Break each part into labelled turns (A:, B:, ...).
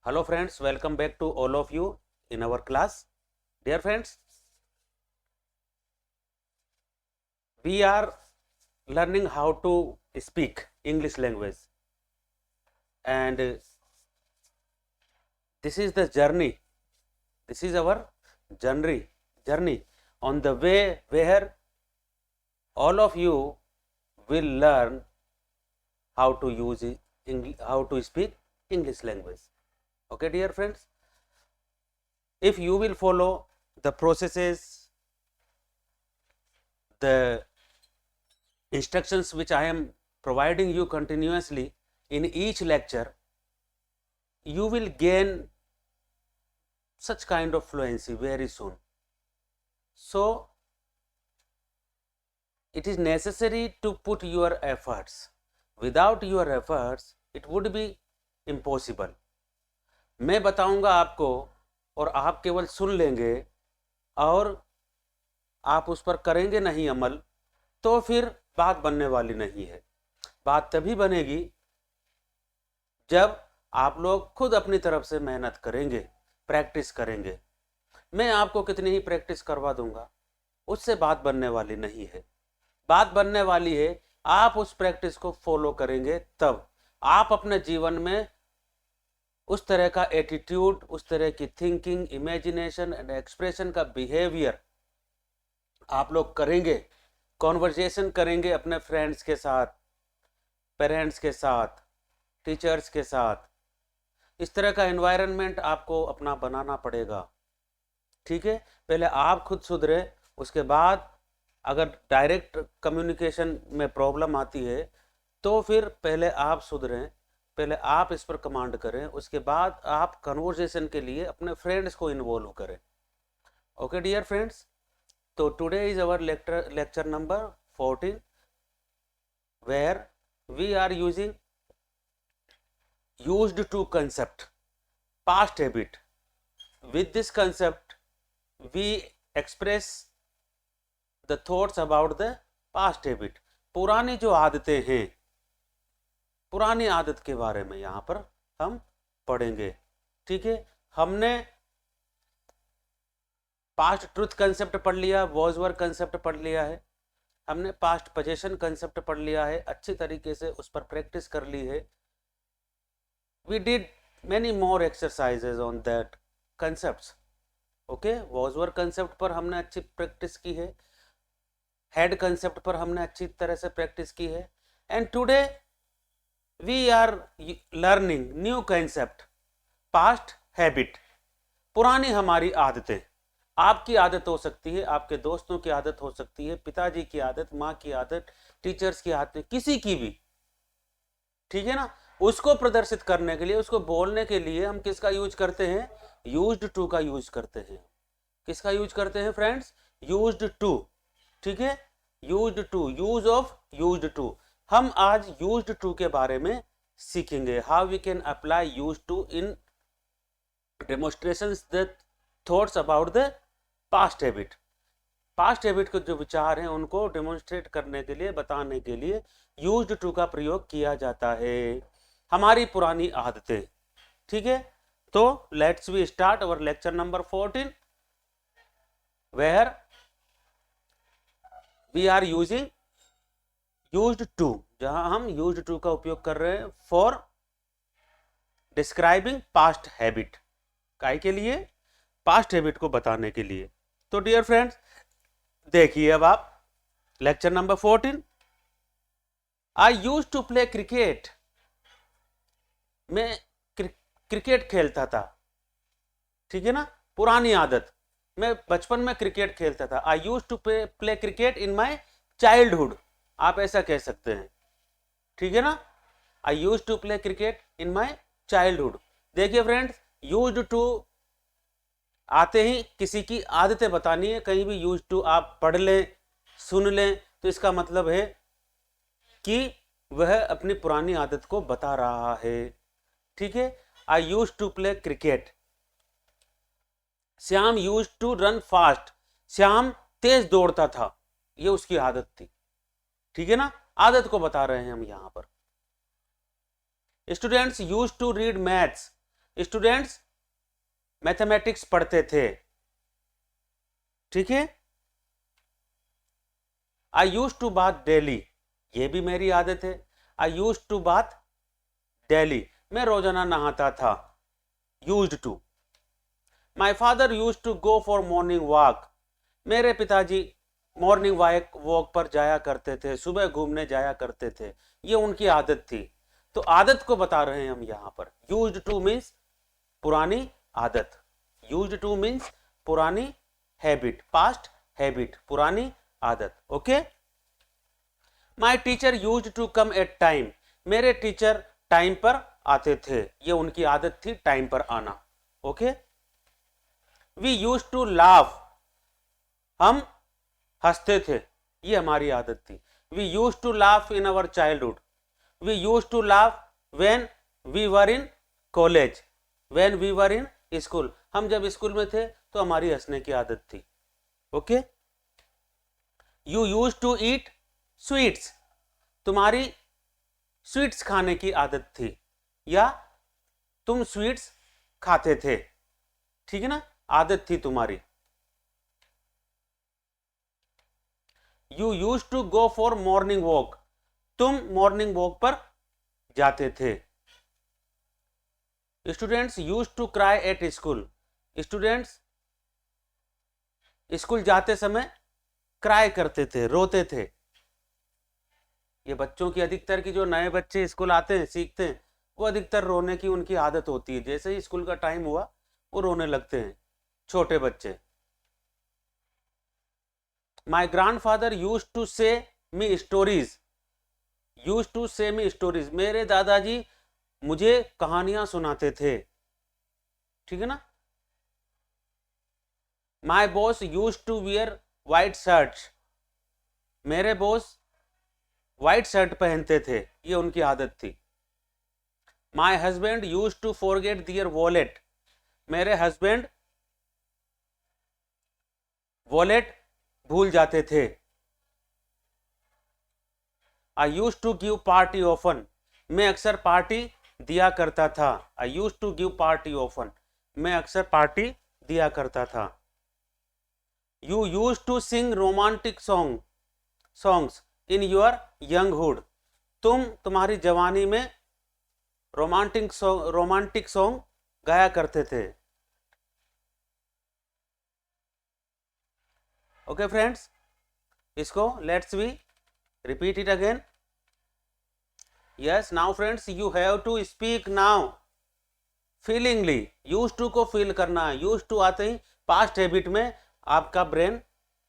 A: Hello friends, welcome back to all of you in our class. Dear friends, we are learning how to speak English language, and this is the journey. This is our journey on the way where all of you will learn how to use how to speak English language. Okay, dear friends, if you will follow the processes, the instructions which I am providing you continuously in each lecture, you will gain such kind of fluency very soon. So it is necessary to put your efforts. Without your efforts, it would be impossible. मैं बताऊंगा आपको और आप केवल सुन लेंगे और आप उस पर करेंगे नहीं अमल, तो फिर बात बनने वाली नहीं है। बात तभी बनेगी जब आप लोग खुद अपनी तरफ से मेहनत करेंगे, प्रैक्टिस करेंगे। मैं आपको कितनी ही प्रैक्टिस करवा दूंगा, उससे बात बनने वाली नहीं है। बात बनने वाली है आप उस प्रैक्टिस को फॉलो करेंगे, तब आप अपने जीवन में उस तरह का एटीट्यूड, उस तरह की थिंकिंग, इमेजिनेशन एंड एक्सप्रेशन का बिहेवियर आप लोग करेंगे, कॉन्वर्जेशन करेंगे अपने फ्रेंड्स के साथ, पेरेंट्स के साथ, टीचर्स के साथ। इस तरह का एनवायरनमेंट आपको अपना बनाना पड़ेगा। ठीक है, पहले आप खुद सुधरे, उसके बाद अगर डायरेक्ट कम्युनिकेशन में प्रॉब्लम आती है तो फिर पहले आप सुधरें, पहले आप इस पर कमांड करें, उसके बाद आप कन्वर्सेशन के लिए अपने फ्रेंड्स को इन्वॉल्व करें। ओके डियर फ्रेंड्स, तो today is our lecture number 14 where we are using used to concept past habit. With this concept we express the thoughts about the past habit. पुरानी जो आदतें हैं, पुरानी आदत के बारे में यहाँ पर हम पढ़ेंगे। ठीक है, हमने पास्ट ट्रुथ कंसेप्ट पढ़ लिया, वॉजवर्क कंसेप्ट पढ़ लिया है, हमने पास्ट पोजेशन कंसेप्ट पढ़ लिया है, अच्छी तरीके से उस पर प्रैक्टिस कर ली है। We did many more exercises on that concepts. Okay, Bosworth concept पर हमने अच्छी प्रैक्टिस की है, हेड कंसेप्ट पर हमने अच्छी तरह से प्रैक्टिस की है, and today we are learning new concept past habit. पुरानी हमारी आदतें, आपकी आदत हो सकती है, आपके दोस्तों की आदत हो सकती है, पिताजी की आदत, माँ की आदत, टीचर्स की आदत, किसी की भी। ठीक है ना, उसको प्रदर्शित करने के लिए, उसको बोलने के लिए हम किसका यूज करते हैं? यूज्ड टू का यूज करते हैं। किसका यूज करते हैं फ्रेंड्स? Used to. ठीक है, used to, use of used to. हम आज यूज्ड टू के बारे में सीखेंगे, how we can apply used to in demonstrations the thoughts about the past habit. Past habit के जो विचार हैं उनको डेमोन्स्ट्रेट करने के लिए, बताने के लिए यूज्ड टू का प्रयोग किया जाता है। हमारी पुरानी आदतें। ठीक है, तो let's we start our lecture number 14 where we are using used to, जहां हम यूज्ड टू का उपयोग कर रहे हैं फॉर डिस्क्राइबिंग पास्ट हैबिट। काय के लिए? पास्ट हैबिट को बताने के लिए। तो डियर फ्रेंड्स, देखिए अब आप lecture number 14। I used to play cricket. मैं क्रिकेट खेलता था। ठीक है ना, पुरानी आदत, मैं बचपन में क्रिकेट खेलता था। I used to play cricket in my childhood, आप ऐसा कह सकते हैं। ठीक है ना, I used to play cricket in my childhood. देखिए फ्रेंड्स, यूज्ड टू आते ही किसी की आदतें बतानी है, कहीं भी यूज्ड टू आप पढ़ लें, सुन लें, तो इसका मतलब है कि वह अपनी पुरानी आदत को बता रहा है। ठीक है, I use to play cricket. Shyam use to run fast. Shyam तेज दौड़ता था, ये उसकी आदत थी। ठीक है ना, आदत को बता रहे हैं हम यहां पर। Students use to read maths. Students mathematics पढ़ते थे, ठीक है। I use to bath daily, ये भी मेरी आदत है। I use to bath daily, मैं रोजाना नहाता था, used to. My father use to go for morning walk, मेरे पिताजी मॉर्निंग वॉक पर जाया करते थे, सुबह घूमने जाया करते थे, ये उनकी आदत थी। तो आदत को बता रहे हैं हम यहां पर। यूज्ड टू मीन्स पुरानी आदत, यूज्ड टू मीन्स पुरानी हैबिट, पास्ट हैबिट, पुरानी आदत, okay. My teacher used to come at time, मेरे टीचर टाइम पर आते थे, ये उनकी आदत थी टाइम पर आना, okay. We use to laugh, हम हंसते थे, ये हमारी आदत थी। We use to laugh in our childhood, we use to laugh when we were in college, when we were in school, हम जब स्कूल में थे तो हमारी हंसने की आदत थी, okay. You use to eat sweets, तुम्हारी स्वीट्स खाने की आदत थी, या तुम स्वीट्स खाते थे, ठीक है ना, आदत थी तुम्हारी। You use to go for morning walk, तुम मॉर्निंग वॉक पर जाते थे। Students use to cry at school, students school जाते समय क्राई करते थे, रोते थे। ये बच्चों की अधिकतर की, जो नए बच्चे स्कूल आते हैं सीखते हैं, वो अधिकतर रोने की उनकी आदत होती है, जैसे ही स्कूल का टाइम हुआ वो रोने लगते हैं, छोटे बच्चे। माई ग्रैंडफादर यूज टू से मी स्टोरीज, यूज टू से मी स्टोरीज, मेरे दादाजी मुझे कहानियां सुनाते थे, ठीक है ना। My boss use to wear white shirts, मेरे बॉस व्हाइट शर्ट पहनते थे, ये उनकी आदत थी। My husband use to forget their wallet, मेरे हस्बैंड वॉलेट भूल जाते थे। I use to give party often, मैं अक्सर पार्टी दिया करता था। I use to give party often, मैं अक्सर पार्टी दिया करता था। You use to sing romantic songs in your younghood, तुम तुम्हारी जवानी में रोमांटिक सॉन्ग गाया करते थे, ओके फ्रेंड्स। इसको let's we repeat it again. Yes now friends you have to speak now feelingly, use to को फील करना है, यूज टू आते ही पास्ट हैबिट में आपका ब्रेन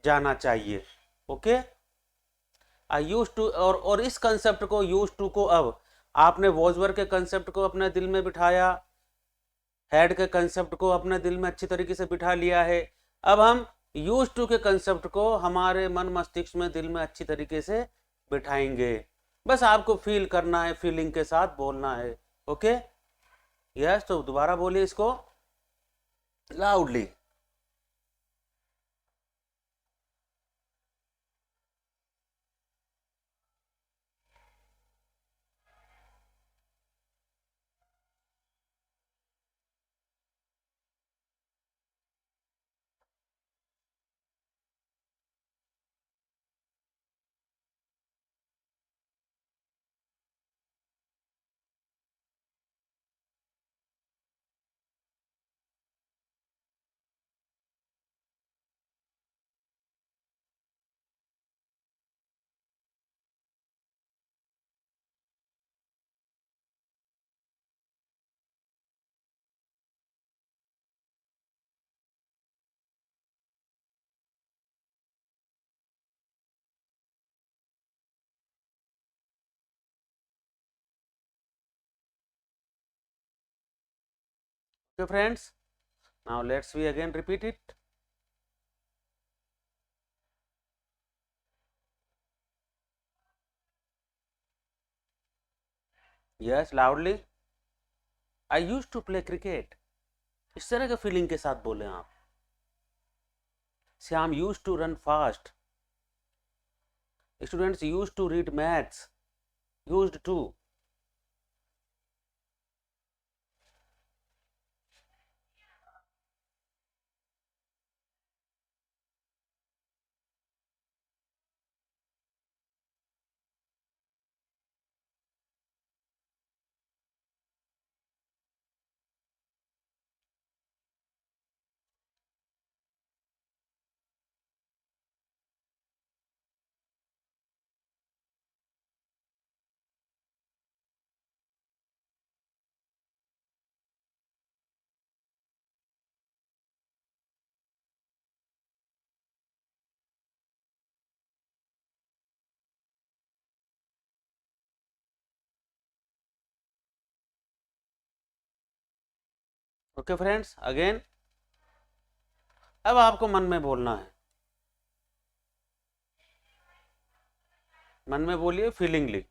A: जाना चाहिए, ओके। आई यूज टू, और इस कंसेप्ट को, यूज टू को, अब आपने वॉजवर के कंसेप्ट को अपने दिल में बिठाया, हैड के कंसेप्ट को अपने दिल में अच्छी तरीके से बिठा लिया है। अब हम यूज टू के कंसेप्ट को हमारे मन मस्तिष्क में, दिल में अच्छी तरीके से बिठाएंगे। बस आपको फील करना है, फीलिंग के साथ बोलना है, ओके। यस, तो दोबारा बोलिए इसको loudly. Okay friends, now let's we again repeat it. Yes, loudly. I used to play cricket. इस तरह के फीलिंग के साथ बोले आप। Shyam used to run fast. Students used to read maths. Used to. Okay friends, again अब आपको मन में बोलना है, मन में बोलिए feelingly.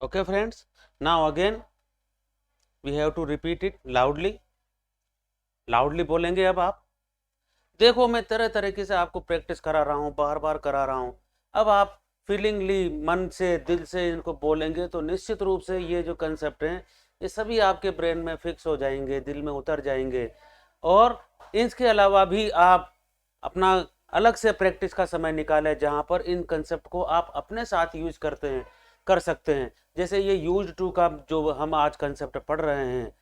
A: Okay friends, now again we have to repeat it loudly. Loudly बोलेंगे अब आप। देखो, मैं तरह तरीके से आपको प्रैक्टिस करा रहा हूँ, बार बार करा रहा हूँ। अब आप फीलिंगली, मन से, दिल से इनको बोलेंगे तो निश्चित रूप से ये जो कंसेप्ट हैं ये सभी आपके ब्रेन में फिक्स हो जाएंगे, दिल में उतर जाएंगे। और इसके अलावा भी आप अपना अलग से प्रैक्टिस का समय निकालें जहाँ पर इन कंसेप्ट को आप अपने साथ यूज करते हैं, कर सकते हैं। जैसे ये यूज टू का जो हम आज कंसेप्ट पढ़ रहे हैं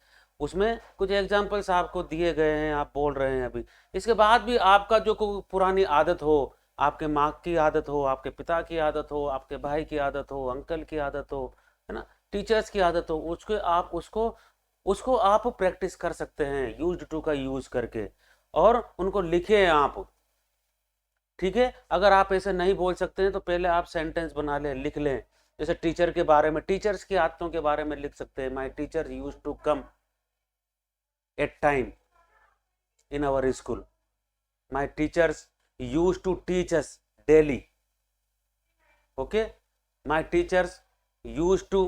A: उसमें कुछ एग्जाम्पल्स आपको दिए गए हैं, आप बोल रहे हैं अभी। इसके बाद भी आपका जो कोई पुरानी आदत हो, आपके माँ की आदत हो, आपके पिता की आदत हो, आपके भाई की आदत हो, अंकल की आदत हो, है ना, टीचर्स की आदत हो, उसके आप उसको उसको आप प्रैक्टिस कर सकते हैं यूज टू का यूज करके, और उनको लिखें आप। ठीक है, अगर आप ऐसे नहीं बोल सकते हैं तो पहले आप सेंटेंस बना लें, लिख लें। जैसे टीचर के बारे में, टीचर्स की आदतों के बारे में लिख सकते हैं, my teacher use to come at time in our school. My teachers used to teach us daily. Okay, my teachers used to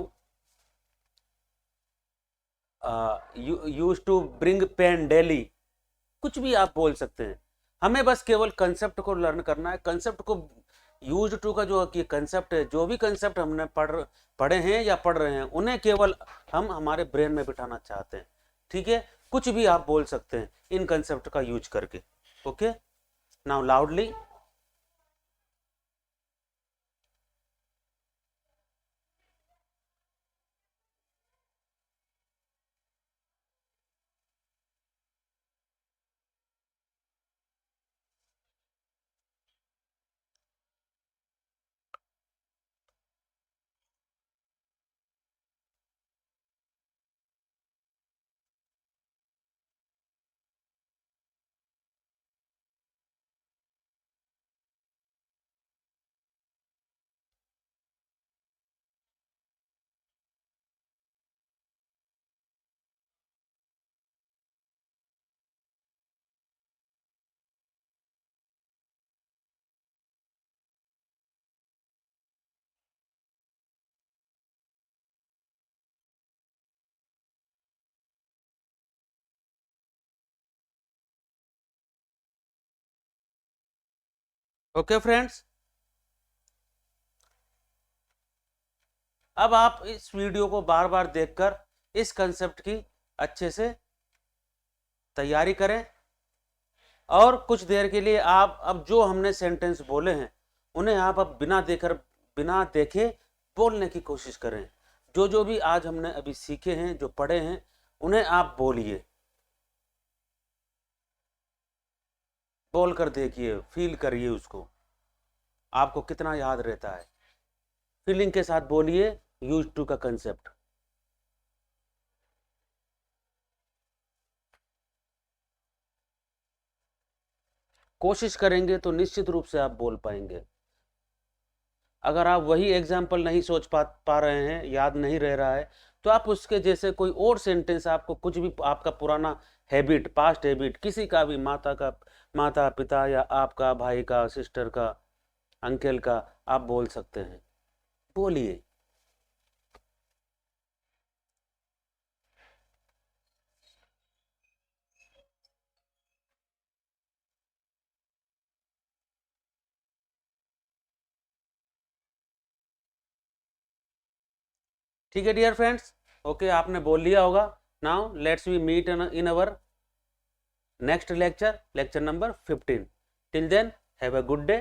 A: used to bring pen daily. कुछ भी आप बोल सकते हैं। हमें बस केवल कंसेप्ट को लर्न करना है। कंसेप्ट को, यूज टू का जो कंसेप्ट है, जो भी कंसेप्ट हमने पढ़े हैं या पढ़ रहे हैं, उन्हें केवल हम हमारे ब्रेन में बिठाना चाहते हैं। ठीक है, कुछ भी आप बोल सकते हैं इन कंसेप्ट का यूज करके। Okay, now loudly. Okay friends, अब आप इस वीडियो को बार बार देखकर इस कंसेप्ट की अच्छे से तैयारी करें, और कुछ देर के लिए आप अब जो हमने सेंटेंस बोले हैं उन्हें आप अब बिना देखे बोलने की कोशिश करें। जो जो भी आज हमने अभी सीखे हैं, जो पढ़े हैं, उन्हें आप बोलिए, बोल कर देखिए, फील करिए उसको, आपको कितना याद रहता है। फीलिंग के साथ बोलिए यूज टू का कंसेप्ट। कोशिश करेंगे तो निश्चित रूप से आप बोल पाएंगे। अगर आप वही एग्जाम्पल नहीं सोच पा रहे हैं, याद नहीं रह रहा है, तो आप उसके जैसे कोई और सेंटेंस, आपको कुछ भी आपका पुराना हैबिट, पास्ट हैबिट, किसी का भी, माता पिता या आपका भाई का, सिस्टर का, अंकल का, आप बोल सकते हैं। बोलिए। ठीक है डियर फ्रेंड्स, ओके आपने बोल लिया होगा। Now let's we meet in our next lecture, lecture number 15। Till then have a good day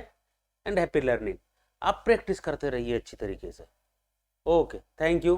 A: and happy learning. आप प्रैक्टिस करते रहिए अच्छी तरीके से। Okay, thank you.